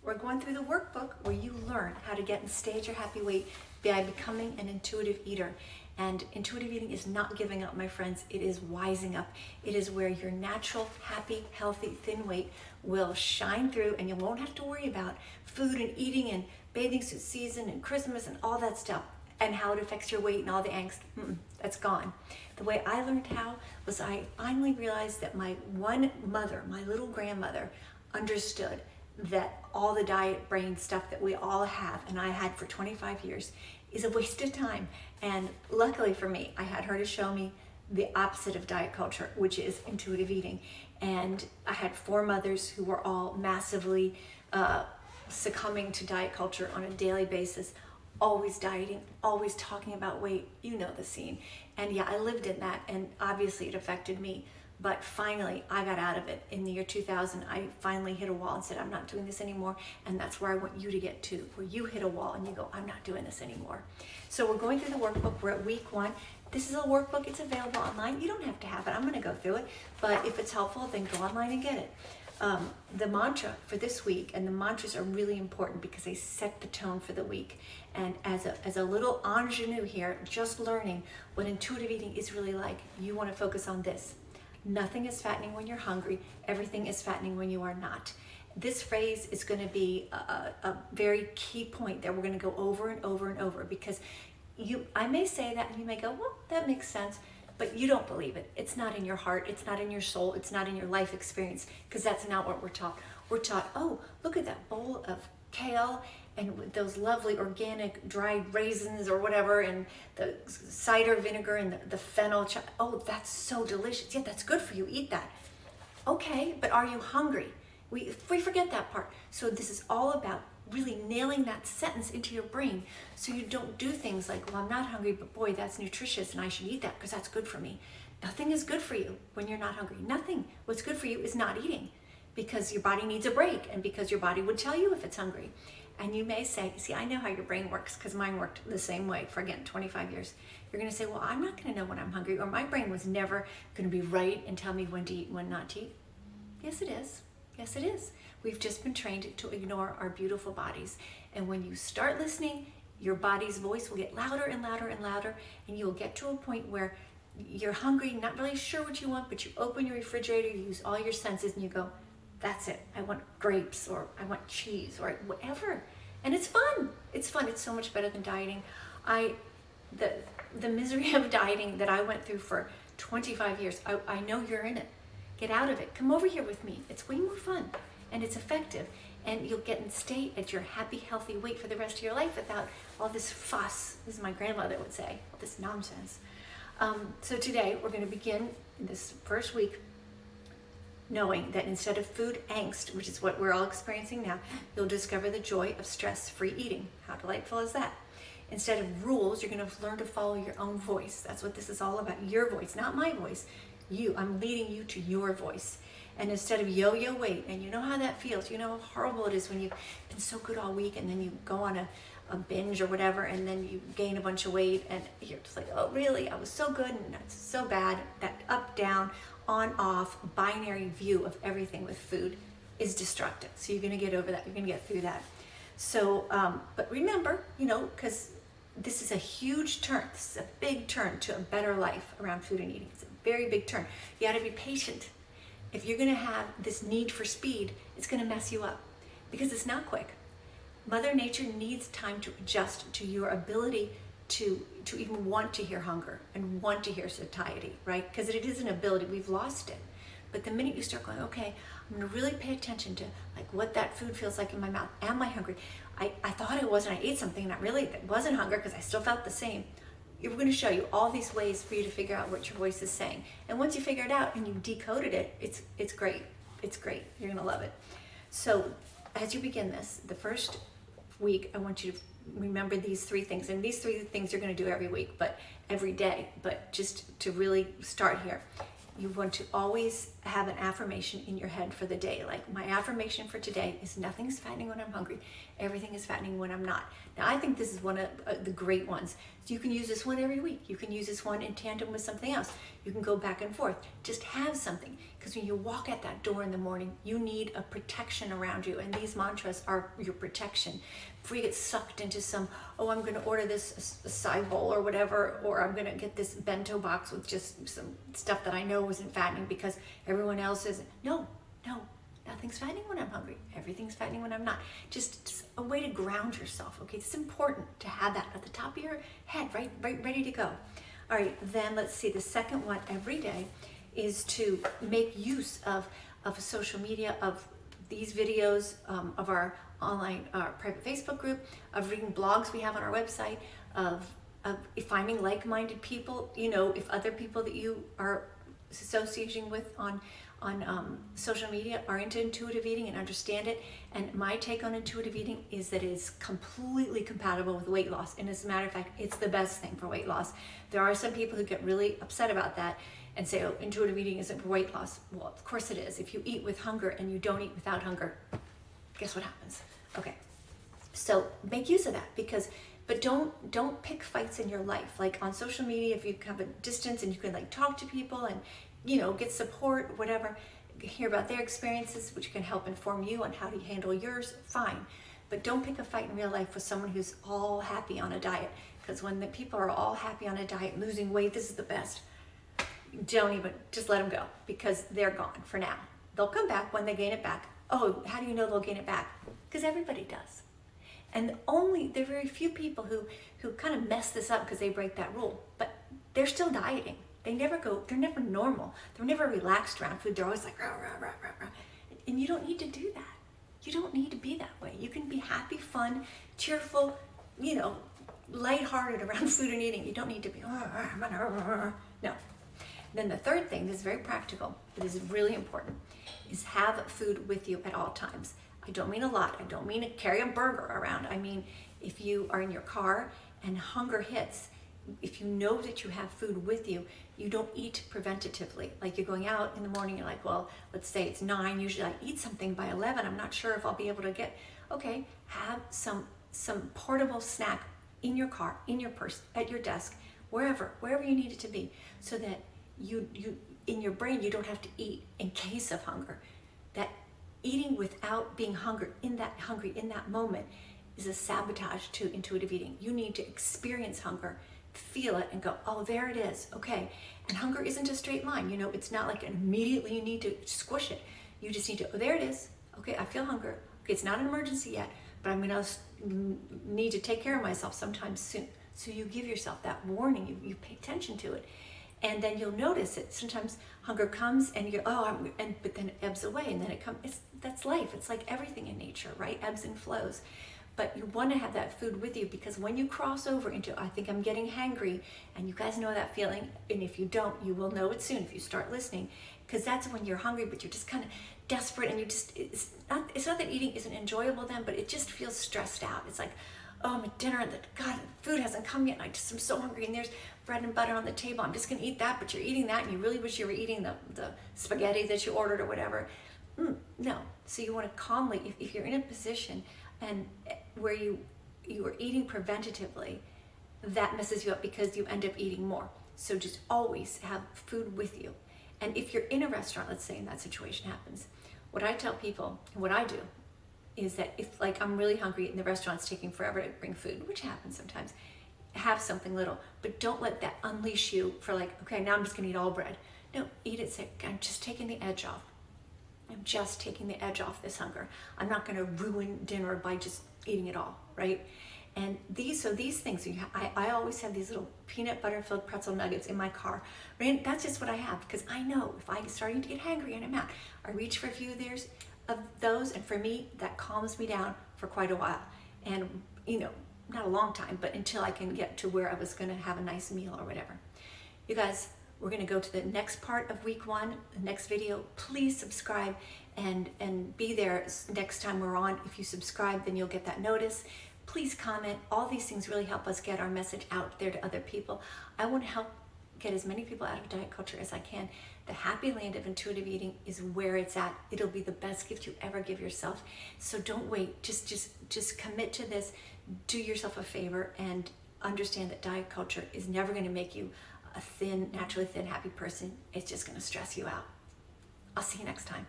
We're going through the workbook where you learn how to get and stay at your happy weight by becoming an intuitive eater. And intuitive eating is not giving up, my friends. It is wising up. It is where your natural, happy, healthy, thin weight will shine through, and you won't have to worry about food and eating and bathing suit season and Christmas and all that stuff and how it affects your weight and all the angst. That's gone. The way I learned how was I finally realized that my one mother, my little grandmother, understood that all the diet brain stuff that we all have, and I had for 25 years, is a waste of time. And luckily for me, I had her to show me the opposite of diet culture, which is intuitive eating. And I had 4 mothers who were all massively succumbing to diet culture on a daily basis, always dieting, always talking about weight. You know the scene. And yeah, I lived in that, and obviously it affected me. But finally, I got out of it. In the year 2000, I finally hit a wall and said, I'm not doing this anymore. And that's where I want you to get to, where you hit a wall and you go, I'm not doing this anymore. So we're going through the workbook. We're at week 1. This is a workbook. It's available online. You don't have to have it. I'm going to go through it. But if it's helpful, then go online and get it. The mantra for this week, and the mantras are really important because they set the tone for the week. And as a little ingenue here, just learning what intuitive eating is really like, you want to focus on this. Nothing is fattening when you're hungry. Everything is fattening when you are not. This phrase is going to be a very key point that we're going to go over and over and over, because I may say that and you may go, well, that makes sense, but you don't believe it. It's not in your heart. It's not in your soul. It's not in your life experience, because that's not what we're taught. We're taught, oh, look at that bowl of kale and with those lovely organic dried raisins or whatever, and the cider vinegar and the fennel. Oh, that's so delicious. Yeah, that's good for you. Eat that. Okay, but are you hungry? We forget that part. So this is all about really nailing that sentence into your brain, so you don't do things like, well, I'm not hungry, but boy, that's nutritious and I should eat that because that's good for me. Nothing is good for you when you're not hungry. Nothing. What's good for you is not eating, because your body needs a break and because your body would tell you if it's hungry. And you may say, see, I know how your brain works because mine worked the same way for, again, 25 years. You're going to say, well, I'm not going to know when I'm hungry, or my brain was never going to be right and tell me when to eat and when not to eat. Yes, it is. Yes, it is. We've just been trained to ignore our beautiful bodies. And when you start listening, your body's voice will get louder and louder and louder, and you will get to a point where you're hungry, not really sure what you want, but you open your refrigerator, you use all your senses, and you go, that's it. I want grapes, or I want cheese, or whatever. And it's fun. It's fun. It's so much better than dieting. The misery of dieting that I went through for 25 years, I know you're in it. Get out of it. Come over here with me. It's way more fun, and it's effective, and you'll get and stay at your happy, healthy weight for the rest of your life without all this fuss, as my grandmother would say, all this nonsense. So today we're going to begin in this first week knowing that instead of food angst, which is what we're all experiencing now, you'll discover the joy of stress-free eating. How delightful is that? Instead of rules, you're going to learn to follow your own voice. That's what this is all about. Your voice, not my voice. I'm leading you to your voice. And instead of yo-yo weight, and you know how that feels. You know how horrible it is when you've been so good all week and then you go on a binge or whatever, and then you gain a bunch of weight, and you're just like, oh, really? I was so good, and it's so bad. That up, down, on, off, binary view of everything with food is destructive. So you're going to get over that. You're going to get through that. So, but remember, because this is a huge turn. This is a big turn to a better life around food and eating. It's a very big turn. You got to be patient. If you're going to have this need for speed, it's going to mess you up, because it's not quick. Mother Nature needs time to adjust to your ability to even want to hear hunger and want to hear satiety, right? Because it is an ability. We've lost it. But the minute you start going, okay, I'm going to really pay attention to like what that food feels like in my mouth. Am I hungry? I thought I was, and I ate something, and I really wasn't hungry because I still felt the same. We're going to show you all these ways for you to figure out what your voice is saying. And once you figure it out and you've decoded it, it's great. It's great. You're going to love it. So as you begin this, the first week, I want you to remember these 3 things. And these 3 things you're going to do every week, but every day. But just to really start here, you want to always have an affirmation in your head for the day. Like, my affirmation for today is nothing's fattening when I'm hungry. Everything is fattening when I'm not. Now, I think this is one of the great ones. So you can use this one every week. You can use this one in tandem with something else. You can go back and forth. Just have something. Because when you walk at that door in the morning, you need a protection around you. And these mantras are your protection. Before you get sucked into some, oh, I'm going to order this acai bowl or whatever, or I'm going to get this bento box with just some stuff that I know isn't fattening because everyone else isn't. No, nothing's fattening when I'm hungry. Everything's fattening when I'm not. Just a way to ground yourself, okay? It's important to have that at the top of your head, right ready to go. All right, then let's see. The second one every day is to make use of social media, of these videos, of our online private Facebook group, of reading blogs we have on our website, of finding like-minded people, if other people that you are associating with on social media are into intuitive eating and understand it. And my take on intuitive eating is that it is completely compatible with weight loss. And as a matter of fact, it's the best thing for weight loss. There are some people who get really upset about that and say, oh, intuitive eating isn't for weight loss. Well, of course it is. If you eat with hunger and you don't eat without hunger, guess what happens? Okay, so make use of that, but don't pick fights in your life. Like on social media, if you have a distance and you can like talk to people and get support, whatever, hear about their experiences, which can help inform you on how to handle yours, fine. But don't pick a fight in real life with someone who's all happy on a diet, because when the people are all happy on a diet, losing weight, this is the best. Just let them go, because they're gone for now. They'll come back when they gain it back. Oh, how do you know they'll gain it back? Because everybody does. And there are very few people who kind of mess this up because they break that rule, but they're still dieting. They're never normal. They're never relaxed around food. They're always like, rah, rah, rah, rah, rah. And you don't need to do that. You don't need to be that way. You can be happy, fun, cheerful, lighthearted around food and eating. You don't need to be, no. Then the third thing, this is very practical, but this is really important, is have food with you at all times. I don't mean a lot. I don't mean to carry a burger around. I mean, if you are in your car and hunger hits, if you know that you have food with you, you don't eat preventatively. Like you're going out in the morning, you're like, well, let's say it's 9, usually I eat something by 11. I'm not sure if I'll be able to get, okay, have some portable snack in your car, in your purse, at your desk, wherever you need it to be, so that you in your brain, you don't have to eat in case of hunger. That eating without being hungry in that moment is a sabotage to intuitive eating. You need to experience hunger, feel it, and go, oh, there it is, okay. And hunger isn't a straight line, it's not like immediately you need to squish it. You just need to, oh, there it is, okay, I feel hunger. Okay, it's not an emergency yet, but I'm gonna need to take care of myself sometime soon. So you give yourself that warning, you pay attention to it. And then you'll notice it. Sometimes hunger comes and you go, but then it ebbs away, and then it comes. That's life. It's like everything in nature, right? Ebbs and flows. But you want to have that food with you, because when you cross over into, I think I'm getting hangry, and you guys know that feeling, and if you don't, you will know it soon if you start listening, because that's when you're hungry, but you're just kind of desperate, and it's not that eating isn't enjoyable then, but it just feels stressed out. It's like, oh, I'm at dinner and God, the food hasn't come yet, and I'm so hungry, and there's bread and butter on the table. I'm just gonna eat that, but you're eating that, and you really wish you were eating the spaghetti that you ordered or whatever. No. So you want to calmly, if you're in a position and where you are eating preventatively, that messes you up because you end up eating more. So just always have food with you. And if you're in a restaurant, let's say, and that situation happens, what I tell people, and what I do, is that if like I'm really hungry and the restaurant's taking forever to bring food, which happens sometimes, have something little, but don't let that unleash you for like, okay, now I'm just gonna eat all bread. No, eat it, say, I'm just taking the edge off. I'm just taking the edge off this hunger. I'm not gonna ruin dinner by just eating it all, right? And these things, I always have these little peanut butter filled pretzel nuggets in my car. Right? That's just what I have, because I know if I'm starting to get hangry and I'm out, I reach for a few of those, and for me, that calms me down for quite a while. And not a long time, but until I can get to where I was gonna have a nice meal or whatever. You guys, we're gonna go to the next part of week 1, the next video. Please subscribe and be there next time we're on. If you subscribe, then you'll get that notice. Please comment. All these things really help us get our message out there to other people. I want to help get as many people out of diet culture as I can. The happy land of intuitive eating is where it's at. It'll be the best gift you ever give yourself. So don't wait. Just commit to this. Do yourself a favor and understand that diet culture is never going to make you a thin, naturally thin, happy person. It's just going to stress you out. I'll see you next time.